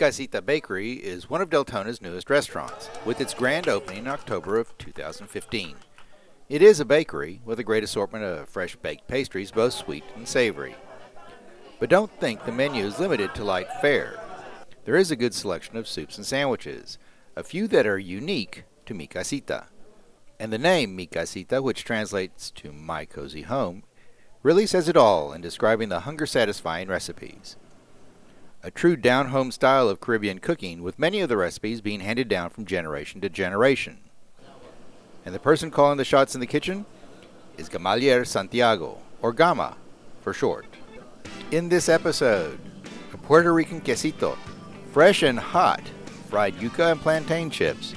Casita Bakery is one of Deltona's newest restaurants, with its grand opening in October of 2015. It is a bakery with a great assortment of fresh baked pastries, both sweet and savory. But don't think the menu is limited to light fare. There is a good selection of soups and sandwiches, a few that are unique to Mi Casita. And the name Mi Casita, which translates to My Cozy Home, really says it all in describing the hunger-satisfying recipes. A true down-home style of Caribbean cooking, with many of the recipes being handed down from generation to generation. And the person calling the shots in the kitchen is Gamaliel Santiago, or Gama for short. In this episode, a Puerto Rican quesito, fresh and hot, fried yuca and plantain chips,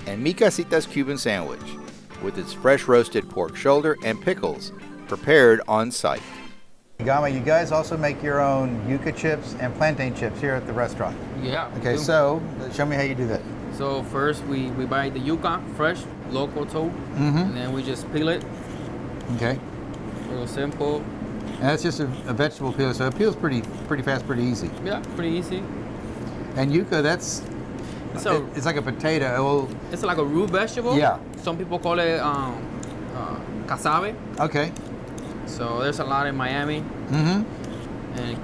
and Mi Casita's Cuban sandwich, with its fresh roasted pork shoulder and pickles, prepared on site. Gama, you guys also make your own yuca chips and plantain chips here at the restaurant. Yeah. Okay, so show me how you do that. So first we buy the yuca fresh, local too, and then we just peel it. Okay. Real simple. And that's just a vegetable peel, so it peels pretty fast, pretty easy. Yeah, pretty easy. And yuca, it's like a potato. It's like a root vegetable. Yeah. Some people call it casabe. Okay. So there's a lot in Miami. And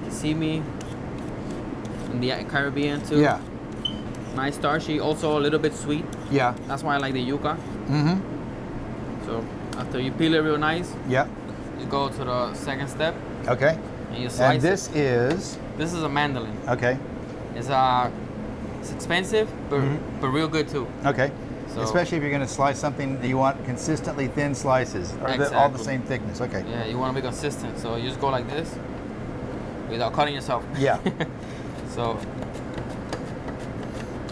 Kissimmee, in the Caribbean too. Yeah. Nice starchy, also a little bit sweet. Yeah. That's why I like the yuca. So after you peel it real nice, Yeah. you go to the second step Okay. and you slice And this is This is a mandolin. okay. It's expensive, but real good too. Okay. So, Especially if you're going to slice something that you want consistently thin slices, or all the Exactly. same thickness. Okay. yeah, you want to be consistent, so you just go like this without cutting yourself. Yeah. So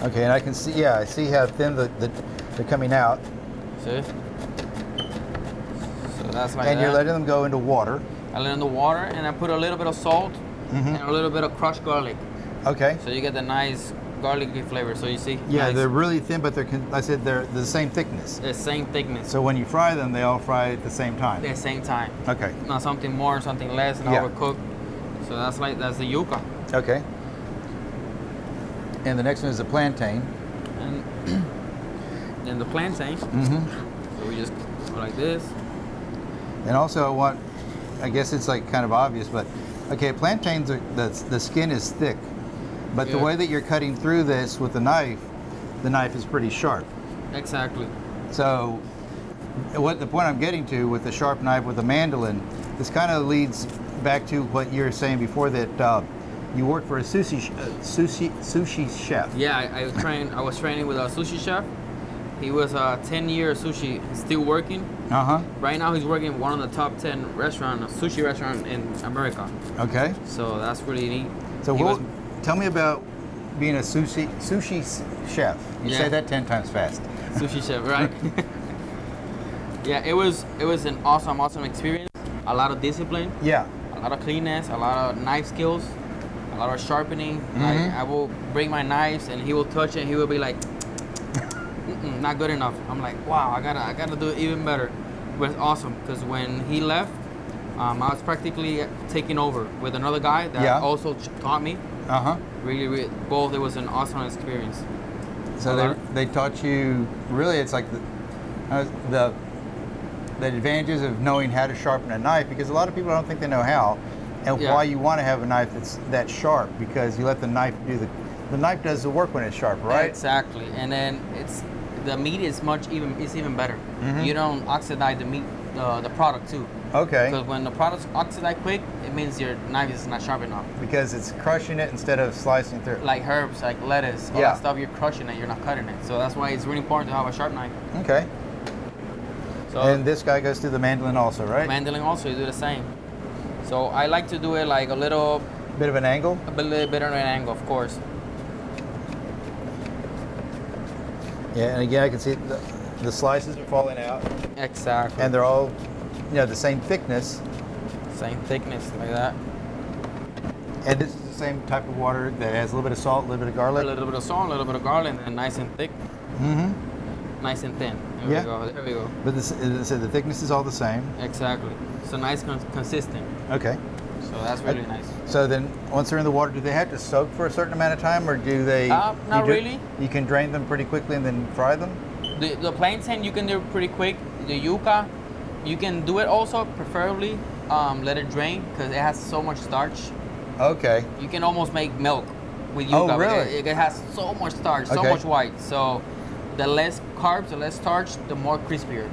Okay, and I can see. Yeah, I see how thin they're coming out. see, so that's like And that. you're letting them go into water. I let it in the water, and I put a little bit of salt and a little bit of crushed garlic, Okay. so you get the nice garlicky flavor. So you see, Yeah, nice. they're really thin, but they're the same thickness. the same thickness. So when you fry them, they all fry at the same time. At the same time, Okay. not something more, something less, and Yeah. overcooked. So that's the yuca, Okay. And the next one is the plantain. and then the plantain. So we just go like this. And also, I guess it's like kind of obvious, but okay, plantains the skin is thick, but the Yeah. way that you're cutting through this with the knife is pretty sharp. Exactly. So, the point I'm getting to with the sharp knife with the mandolin, this kind of leads back to what you were saying before, that you worked for a sushi chef. Yeah, I was training with a sushi chef. He was a 10-year sushi, still working. Right now he's working in one of the top 10 sushi restaurant in America. Okay. So that's really neat. So tell me about being a sushi chef. You Yeah. say that 10 times fast. Sushi chef, right? Yeah, it was an awesome experience. A lot of discipline, Yeah. a lot of cleanness, a lot of knife skills, a lot of sharpening. Like I will bring my knives and he will touch it and he will be like, not good enough. I'm like, wow, I gotta do it even better. But it's awesome because when he left, I was practically taking over with another guy that also taught me. Really, both. It was an awesome experience. So they taught you, really, it's like the advantages of knowing how to sharpen a knife, because a lot of people don't think they know how, and why you want to have a knife that's that sharp, because you let the knife do the knife does the work when it's sharp, right? Exactly, and then the meat is even better. You don't oxidize the meat, the product too. Okay. Because when the products oxidize quick, it means your knife is not sharp enough. Because it's crushing it instead of slicing through. Like herbs, like lettuce, all that stuff, you're crushing it, you're not cutting it. So that's why it's really important to have a sharp knife. Okay. So And this guy goes through the mandolin also, right? mandolin also, you do the same. So I like to do it like a little Bit of an angle. bit of an angle, of course. Yeah, and again, I can see the slices are falling out, Exactly. and they're all, the same thickness. Same thickness, like that. And this is the same type of water that has a little bit of salt, a little bit of garlic. A little bit of salt, a little bit of garlic, and nice and thick. Nice and thin. There we go. There we go. But so the thickness is all the same. Exactly. So nice, consistent. Okay. So that's really nice. So then, once they're in the water, do they have to soak for a certain amount of time, or do they? Not really. You can drain them pretty quickly and then fry them. The plantain you can do pretty quick. The yuca, you can do it also, preferably let it drain because it has so much starch. Okay. You can almost make milk with yuca. Oh, really? It has so much starch, so Okay. much white. So the less carbs, the less starch, the more crispier.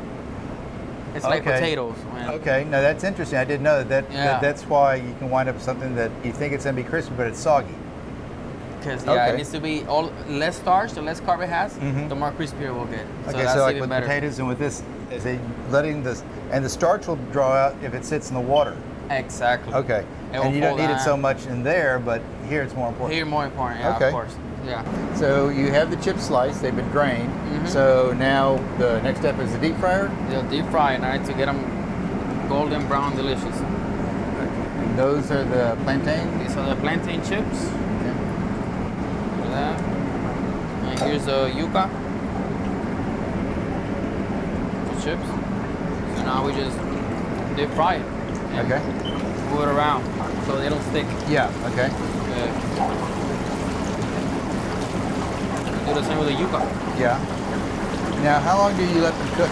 It's like Okay. potatoes. Man. Okay, no, that's interesting. I didn't know that. Yeah. That's why you can wind up with something that you think it's gonna be crispy, but it's soggy. Because Okay. it needs to be all less starch, the less carb it has, Mhm. the more crispier it will get. Okay, that's so like even with better. potatoes and with this, is they letting this, and the starch will draw out if it sits in the water. Exactly. Okay, It will and you don't fall need it down. so much in there, but here it's more important. Here more important, yeah, Okay. of course. Yeah. So you have the chips sliced; they've been drained. Mhm. So now the next step is the deep fryer. They'll deep fry it, right, to get them golden brown delicious. And those are the plantain. These are the plantain chips. Okay. Look at that. And here's the yuca. The chips. So now we just deep fry it. And Okay. move it around so they don't stick. Yeah. Okay. Do the same with the yuca. Yeah. Now, how long do you let them cook?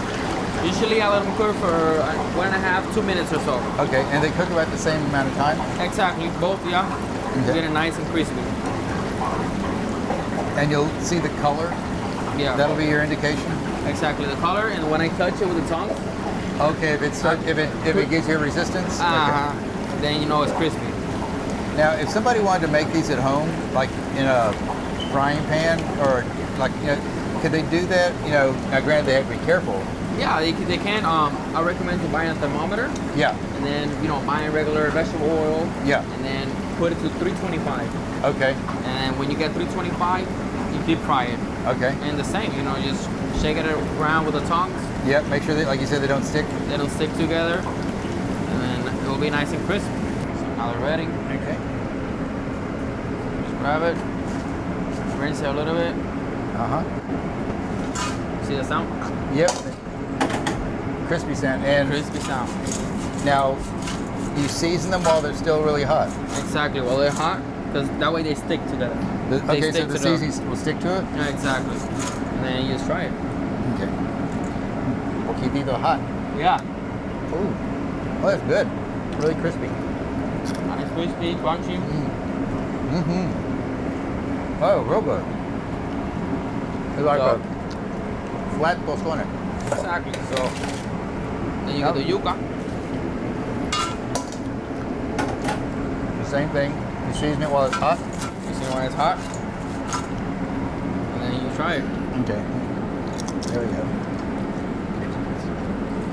Usually I let them cook for 1.5, 2 minutes or so. Okay, and they cook about the same amount of time. Exactly, both, yeah. Okay. Get it nice and crispy. And you'll see the color. Yeah. That'll be your indication. Exactly, the color, and when I touch it with the tongue, Okay, if it gives you resistance. then you know it's crispy. Okay. Now, if somebody wanted to make these at home, like in a frying pan, or like could they do that? Now granted they have to be careful. Yeah, they can. I recommend to buy a thermometer, Yeah. and then buy regular vegetable oil, Yeah. and then put it to 325. Okay. And then when you get 325, you deep fry it. Okay. And the same, just shake it around with the tongs. Yeah. Make sure that, like you said, they don't stick. They don't stick together, and then it will be nice and crisp. So now they're ready. Okay. Just grab it, rinse it a little bit. Uh huh. See the sound? Yep. Crispy sound. And Crispy sound. now, you season them while they're still really hot. Exactly. While they're hot, because that way they stick together. They Okay, so stick the to seasoning will stick to it. Yeah, exactly. And then you just try it. Okay. We'll keep these hot. Yeah. Ooh. Oh, that's good. Really crispy. Nice, crispy, crunchy. Mm-hmm. Oh, real good. It's like So- a flat tostone. Exactly. So then you get the yuca. The same thing. You season it while it's hot. You see when it's hot, and then you try it. Okay. There we go.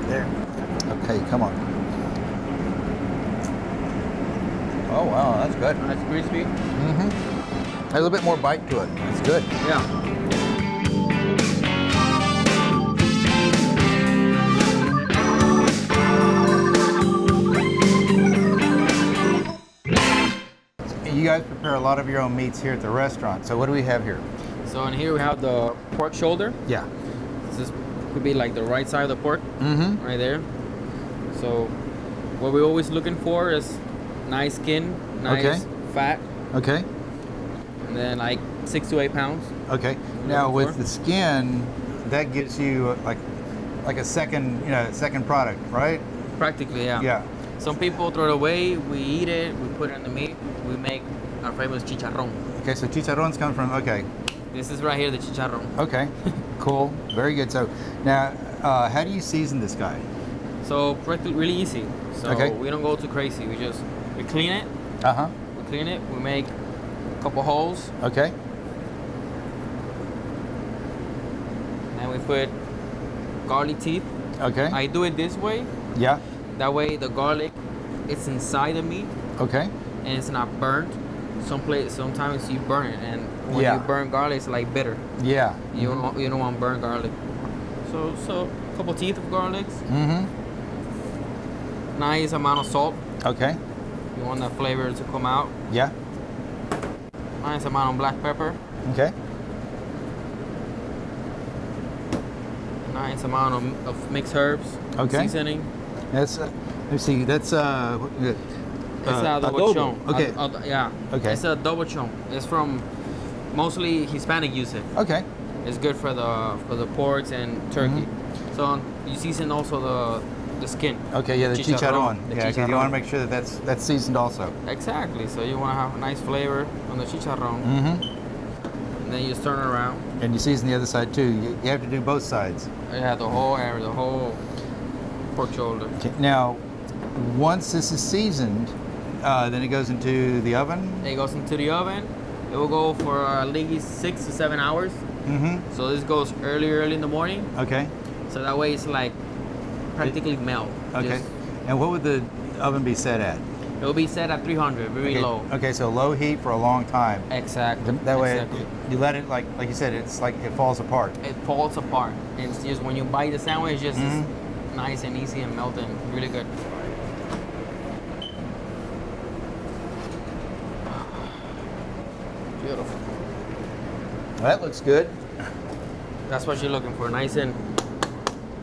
There. Okay, come on. Oh wow, that's good. Nice, crispy. Mm-hmm. A little bit more bite to it. It's good. Yeah. You guys prepare a lot of your own meats here at the restaurant. So what do we have here? So in here we have the pork shoulder. Yeah. This could be like the right side of the pork, Mm-hmm. right there. So what we're always looking for is nice skin, nice Okay. fat, Okay. and then like 6 to 8 pounds. Okay. Now with the skin, that gives you like a second product, right? Practically, yeah. Yeah. Some people throw it away. We eat it. We put it in the meat. We make our famous chicharrón. Okay, so chicharrones come from, okay. This is right here, the chicharrón. Okay, cool, very good. So now, how do you season this guy? So practically really easy. So Okay. we don't go too crazy. We clean it. Uh-huh, We clean it. We make a couple holes. okay. And we put garlic teeth. Okay, I do it this way. yeah, That way the garlic is inside the meat okay. and it's not burnt. Sometimes you burn it, and when Yeah. you burn garlic, it's like bitter. Yeah. You don't want burnt garlic. So a couple teeth of garlic. Mm-hmm, Nice amount of salt. okay, You want that flavor to come out. yeah, Nice amount of black pepper. okay, Nice amount of mixed herbs. Okay. Seasoning. that's, let's see, that's It's a double chon. Okay. Yeah. Okay. It's a double chon. It's from mostly Hispanic use it. Okay. It's good for the porks and turkey. So you season also the skin. Okay, yeah, the chicharron. The Yeah, because you chicharron. want to make sure that that's seasoned also. Exactly. So you want to have a nice flavor on the chicharron. And then you just turn it around. And you season the other side too. You have to do both sides. You have the whole area, the whole pork shoulder. Okay, now, once this is seasoned, then it goes into the oven. It goes into the oven. It will go for at least 6 to 7 hours. So this goes early in the morning. Okay. So that way it's like practically melt. Okay. Just, And what would the oven be set at? it will be set at 300, very low. Okay, so low heat for a long time. Exactly. That way, exactly. you let it, like you said, it's like it falls apart. It falls apart. It's just when you bite the sandwich, it's just nice and easy and melting. Really good. Beautiful. Well, that looks good. That's what you're looking for, nice and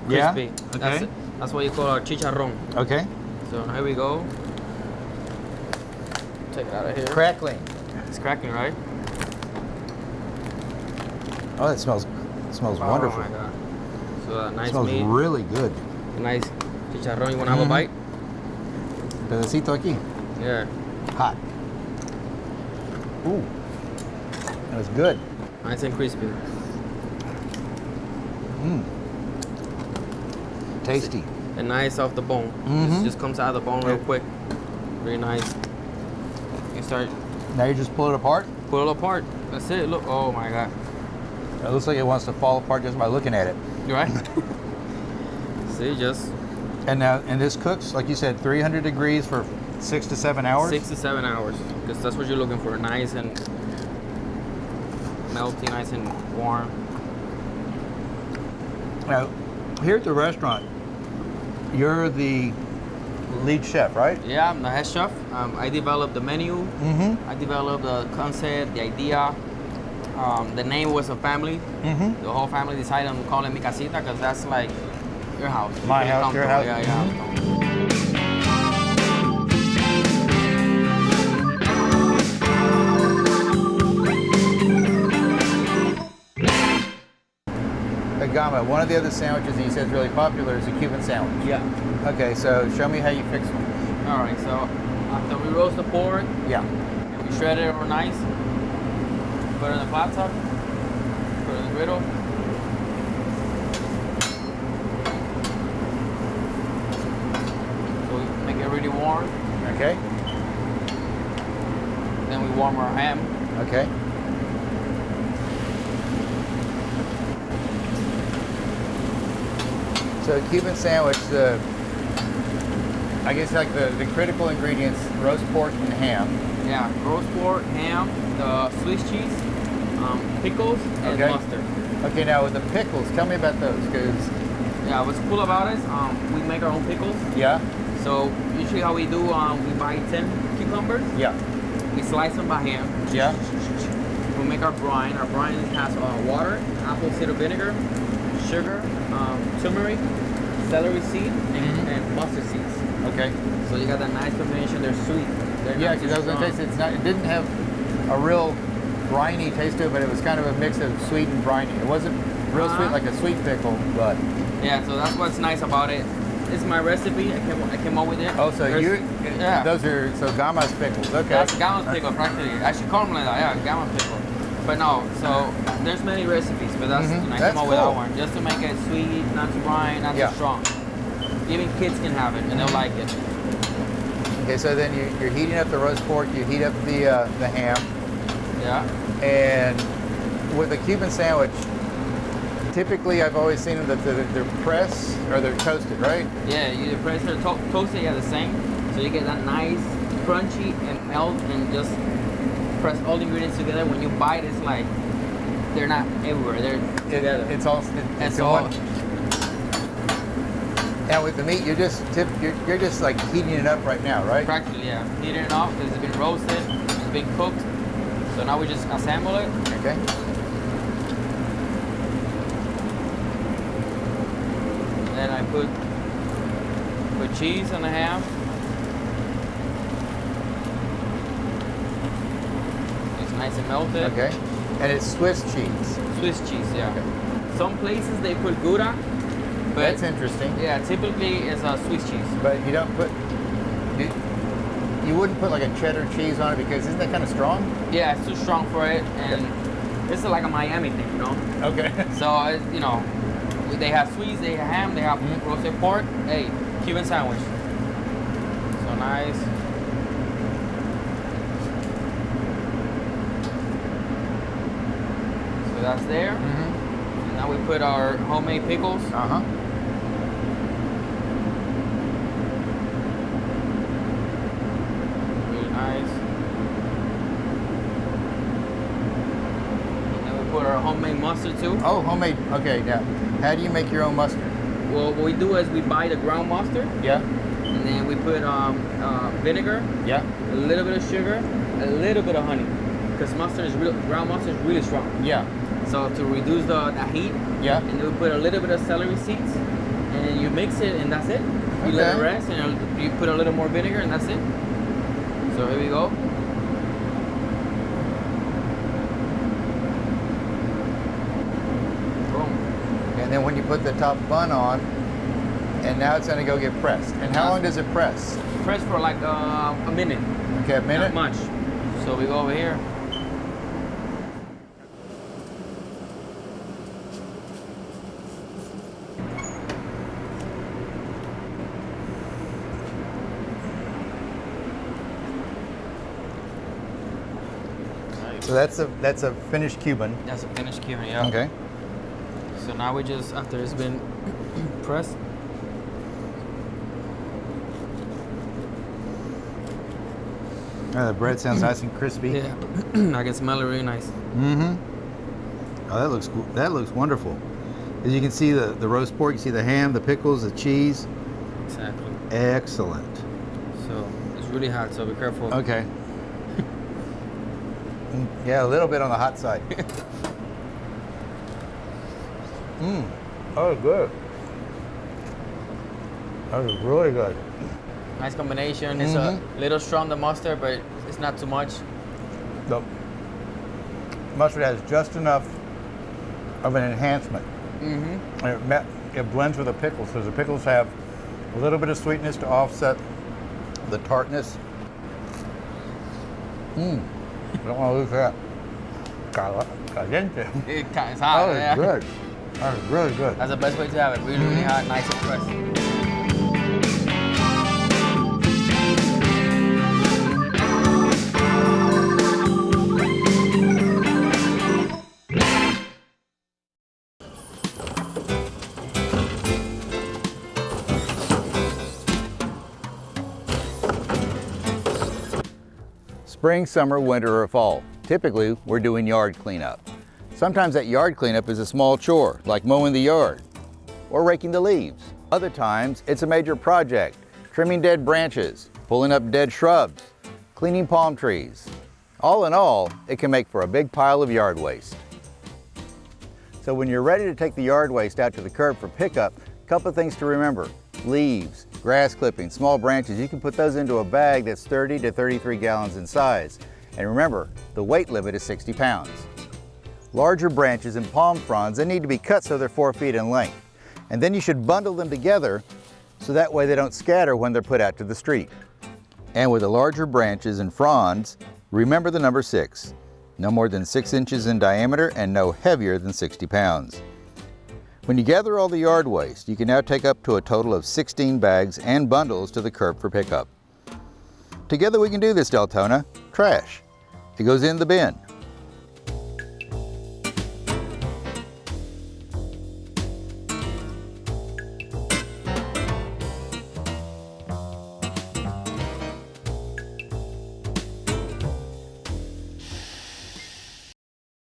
Yeah? crispy. Okay. That's what you call a chicharrón. Okay. So here we go. Take it out of here. Crackling. It's cracking, right? Oh, it smells wonderful. Oh my god. So a nice It smells meat, really good. a nice chicharrón. You wanna have a bite? Pedacito aquí. Yeah. Hot. Ooh. That was good. Nice and crispy. Tasty. And nice off the bone. It just comes out of the bone real quick. Very nice. You start Now you just pull it apart. pull it apart. That's it. Look. Oh my god. It looks like it wants to fall apart just by looking at it. You right? See, just And now, and this cooks, like you said, 300 degrees for 6 to 7 hours. 6 to 7 hours. Because that's what you're looking for. Nice and melty, nice and warm. Now, here at the restaurant, you're the lead chef, right? Yeah, I'm the head chef. I developed the menu. I developed the concept, the idea. The name was a family. The whole family decided on calling me Casita because that's like your house. My You're house, your comfortable. house. Yeah. Gama, one of the other sandwiches that you said is really popular is a Cuban sandwich. Yeah. Okay, so show me how you fix one. All right. So after we roast the pork Yeah. and we shred it over nice, put it in the flat top, put it in the griddle. So we make it really warm. Okay. Then we warm our ham. Okay. So a Cuban sandwich, I guess like the critical ingredients, roast pork and ham. Yeah, roast pork, ham, the Swiss cheese, pickles, and Okay. mustard. Okay, now with the pickles, tell me about those, because, Yeah, what's cool about it is we make our own pickles. yeah, So usually how we do, we buy 10 cucumbers, yeah, we slice them by hand. yeah, We make our brine. Our brine has water, apple cider vinegar, sugar, turmeric, celery seed, and mustard seeds. okay. So you got that nice combination. They're sweet. They're Yeah, not because I was too gonna taste strong. it, it didn't have a real briny taste to it, but it was kind of a mix of sweet and briny. It wasn't real sweet like a sweet pickle, but. Yeah, so that's what's nice about it. It's my recipe. I came up with it. Oh, so Yeah. those are, so Gama's pickles, okay. That's Gamma's pickle, practically. I should call them like that. Yeah, Gamma's pickle. But no, so there's many recipes, but that's and I That's came up with that cool. one just to make it sweet, not too brine, not Yeah. too strong. Even kids can have it and they'll like it. Okay, so then you're heating up the roast pork, you heat up the ham, Yeah. and with a Cuban sandwich, typically I've always seen them that they're pressed or they're toasted, right? Yeah, you press it, toast it, yeah, the same. So you get that nice, crunchy and melt and just press all the ingredients together. When you bite, it's like they're not everywhere. They're together. It's all It's in all- one. Now with the meat, you're just like heating it up right now, right? Practically, yeah. Heating it off because it's been roasted, it's been cooked. So now we just assemble it. Okay. Then I put cheese on the ham. nice and melted. Okay. And it's Swiss cheese. Swiss cheese, yeah. Okay. Some places they put Gouda, but That's interesting. yeah, typically it's a Swiss cheese. But you don't put, you wouldn't put like a cheddar cheese on it because isn't that kind of strong? Yeah, it's too strong for it, and this is like a Miami thing, you know? Okay. So, you know, they have sweets, they have ham, they have roasted pork. Hey, Cuban sandwich. So nice. So that's there. And now we put our homemade pickles. Uh-huh. Really nice. And then we put our homemade mustard too. Oh, homemade. Okay, now, how do you make your own mustard? Well, what we do is we buy the ground mustard, Yeah. and then we put vinegar, Yeah. a little bit of sugar, a little bit of honey, because ground mustard is really strong. Yeah. So to reduce the heat, Yeah. and then we put a little bit of celery seeds, and then you mix it, and that's it. You let it Okay. rest, and you put a little more vinegar, and that's it. So here we go. Boom. And then when you put the top bun on, and now it's going to go get pressed. And how long does it press? Press for like a minute. Okay, a minute? Not much. So we go over here. So that's a finished Cuban. That's a finished Cuban, yeah. Okay. So now we just, after it's been pressed, The bread sounds nice and crispy. yeah, I can smell it really nice. Mm-hmm. Oh, that looks cool. That looks wonderful. As you can see, the roast pork, you see the ham, the pickles, the cheese. Exactly. Excellent. So it's really hot, so be careful. Okay. Yeah, a little bit on the hot side. Oh, good. That was really good. Nice combination. It's a little strong, the mustard, but it's not too much. The mustard has just enough of an enhancement. Mm-hmm. And it blends with the pickles, because the pickles have a little bit of sweetness to offset the tartness. Don't want to lose that. Caliente. It's hot. That was Yeah. good. That was really good. That's the best way to have it. Really, really hot, nice and pressed. Spring, summer, winter, or fall. Typically, we're doing yard cleanup. Sometimes that yard cleanup is a small chore, like mowing the yard or raking the leaves. Other times, it's a major project, trimming dead branches, pulling up dead shrubs, cleaning palm trees. All in all, it can make for a big pile of yard waste. So when you're ready to take the yard waste out to the curb for pickup, a couple of things to remember. Leaves, grass clippings, small branches, you can put those into a bag that's 30 to 33 gallons in size. And remember, the weight limit is 60 pounds. Larger branches and palm fronds, they need to be cut so they're 4 feet in length. And then you should bundle them together so that way they don't scatter when they're put out to the street. And with the larger branches and fronds, remember the number 6. No more than 6 inches in diameter and no heavier than 60 pounds. When you gather all the yard waste, you can now take up to a total of 16 bags and bundles to the curb for pickup. Together we can do this, Deltona. Trash. It goes in the bin.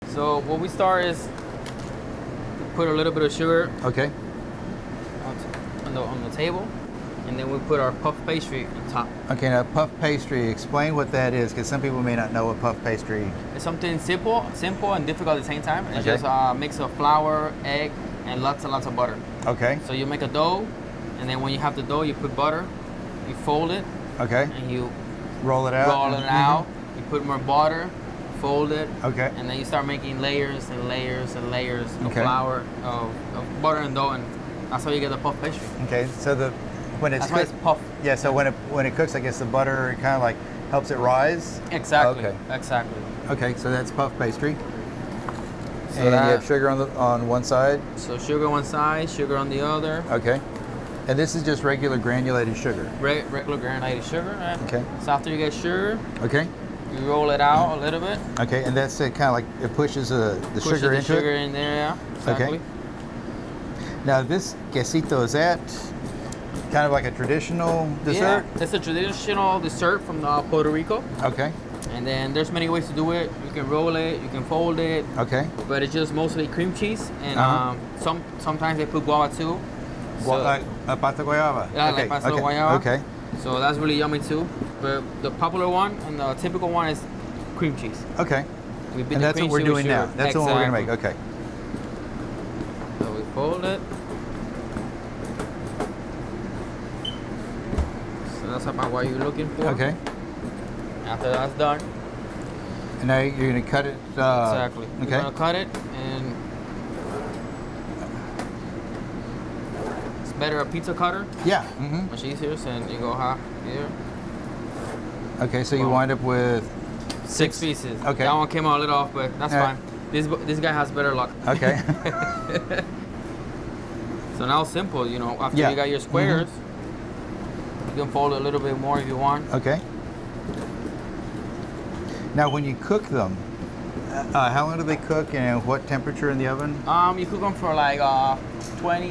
So what we start is put a little bit of sugar Okay. on the table, and then we put our puff pastry on top. Okay, now puff pastry, explain what that is, because some people may not know what puff pastry. It's something simple and difficult at the same time. It's Okay. just a mix of flour, egg, and lots and lots of butter. Okay. So you make a dough, and then when you have the dough, you put butter, you fold it, Okay. and you Roll it out. roll it out. You put more butter, fold it. Okay. And then you start making layers and layers and layers of Okay. flour, of butter and dough, and that's how you get the puff pastry. Okay. So when it's That's why it's puff. yeah. So when it cooks, I guess the butter kind of like helps it rise. Exactly. Okay. Exactly. Okay. So that's puff pastry. So And you that, have sugar on one side. so sugar one side, sugar on the other. Okay. And this is just regular granulated sugar. Regular granulated sugar. Right? Okay. So after you get sugar, Okay. you roll it out a little bit. Okay. And that's kind of like it pushes the Pushes sugar the into sugar it. in there. Yeah. Exactly. Okay. Now this quesito, is that kind of like a traditional dessert? Yeah, it's a traditional dessert from Puerto Rico. Okay. And then there's many ways to do it. You can roll it, you can fold it, Okay. but it's just mostly cream cheese. And Uh-huh. sometimes they put guava too. Like a pata guayaba. Yeah, okay. like pasta okay. guayaba. Okay. So that's really yummy too. But the popular one and the typical one is cream cheese. Okay. We beat And the that's cream what we're cheese with doing now. sugar. That's what we're gonna Exactly. make. Okay. So we fold it. So that's about what you're looking for. Okay. After that's done, And now you're gonna cut it. exactly. You're Okay. gonna cut it, and it's better a pizza cutter. Yeah. Mm-hmm. Much easier, so you go half here. Okay. So you Well, wind up with. 6 pieces. Okay. That one came out a little off, but that's Alright. fine. This guy has better luck. Okay. So now simple, you know, after Yeah. you got your squares, you can fold it a little bit more if you want. Okay. Now, when you cook them, how long do they cook and what temperature in the oven? You cook them for like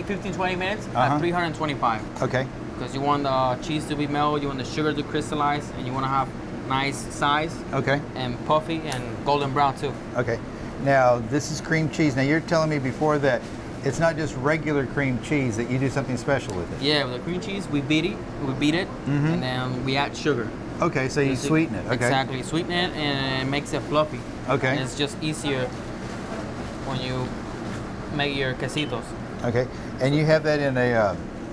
15, 20 minutes Uh-huh. at 325. Okay. Because you want the cheese to be melted, you want the sugar to crystallize, and you want to have nice size Okay. and puffy and golden brown too. Okay. Now, this is cream cheese. Now, you're telling me before that it's not just regular cream cheese, that you do something special with it. Yeah, with the cream cheese, we beat it, Mhm. and then we add sugar. Okay, so you sweeten it. Okay. Exactly, sweeten it, and it makes it fluffy. Okay. And it's just easier when you make your quesitos. Okay. And you have that in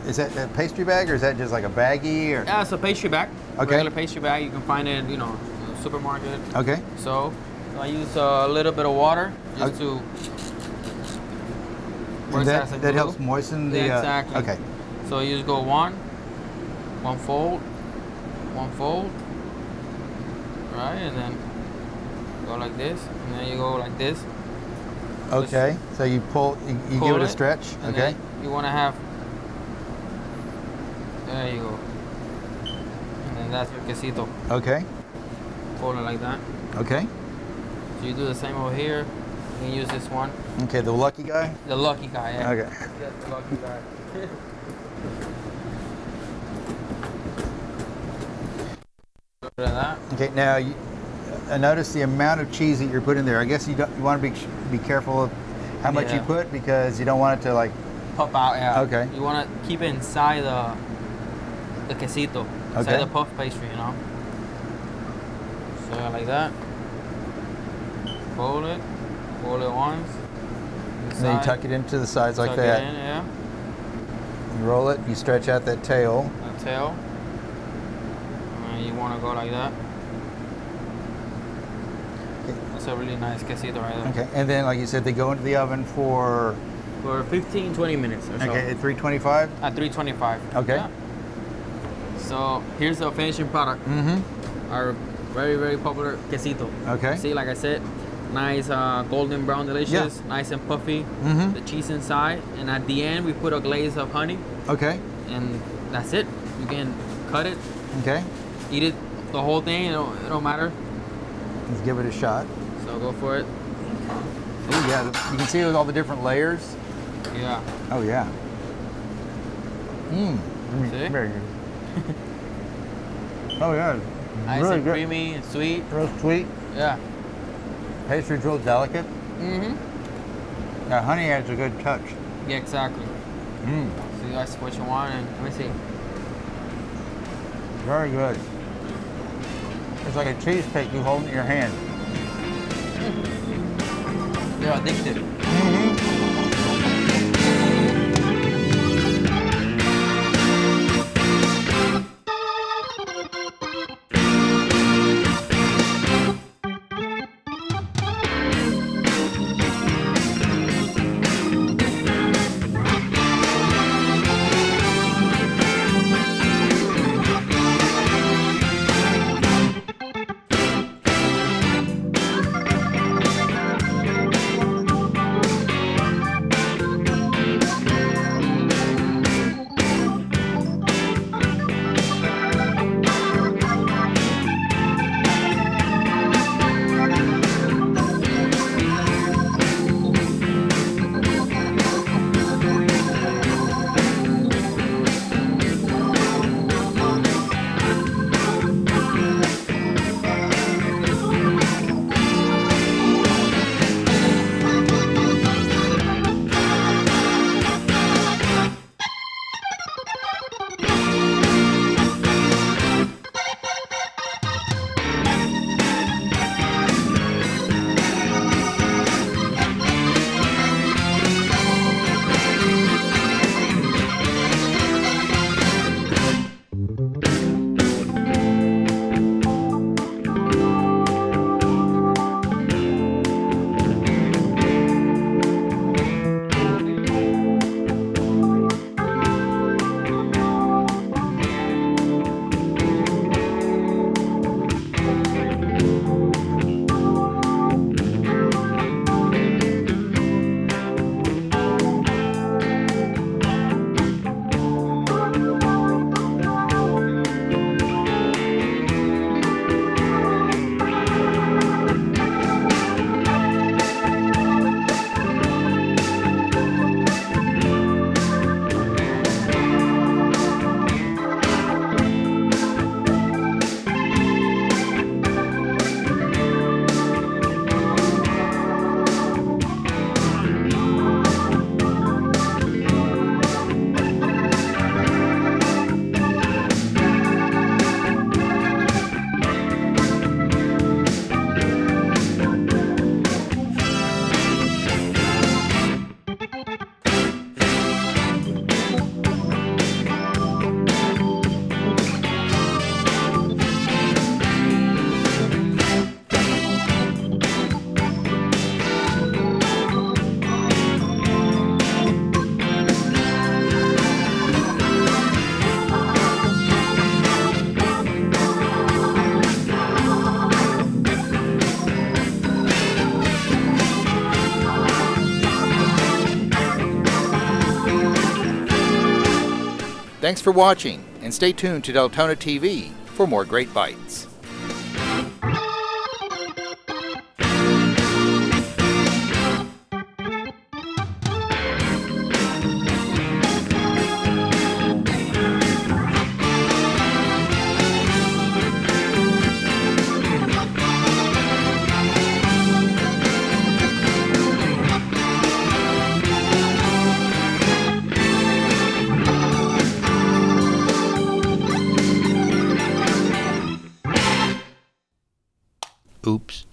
is that a pastry bag or is that just like a baggie or? Yeah, it's a pastry bag. Okay. Regular pastry bag. You can find it, in the supermarket. Okay. So I use a little bit of water just Okay. to. And that helps moisten the. Yeah, exactly. Okay. So you just go one fold, right, and then go like this, and then you go like this. Okay. So you you Pull give it a stretch. and Okay. then you want to have. There you go. And then that's your quesito. Okay. Fold it like that. Okay. So you do the same over here. You can use this one. Okay. The lucky guy. The lucky guy. Yeah. Okay. Yes, the lucky guy. Look at that. Okay. Now, I notice the amount of cheese that you're putting there. I guess you want to be careful of how much you Yeah. put because you don't want it to like. Pop out, yeah. Okay. You want to keep it inside the quesito, inside Okay. the puff pastry, So like that. Fold it once. And then you tuck it into the sides like tuck that. It in, yeah. You roll it. You stretch out that tail. The tail. And you want to go like that. That's a really nice quesito right there. Okay. And then, like you said, they go into the oven for. For 15, 20 minutes or so. Okay, at 325. At 325. Okay. Yeah. So here's the finishing product. Mm-hmm. Our very, very popular quesito. Okay. See, like I said, nice golden brown, delicious, nice and puffy. Mhm. The cheese inside, and at the end we put a glaze of honey, Okay. and that's it. You can cut it, Okay. eat it, the whole thing. It don't matter. Let's give it a shot. So go for it. Oh yeah, you can see with all the different layers. Yeah. Oh yeah. Mmm. See? Very good. Oh yeah. Nice Really and good. creamy and sweet. Real sweet. Yeah. Pastry's real delicate. Mm-hmm. Now honey adds a good touch. Yeah, exactly. Mmm. So you guys what you want, and let me see. Very good. It's like a cheesecake you hold in your hand. They're addicted. Thanks for watching, and stay tuned to Deltona TV for more great bites. Oops.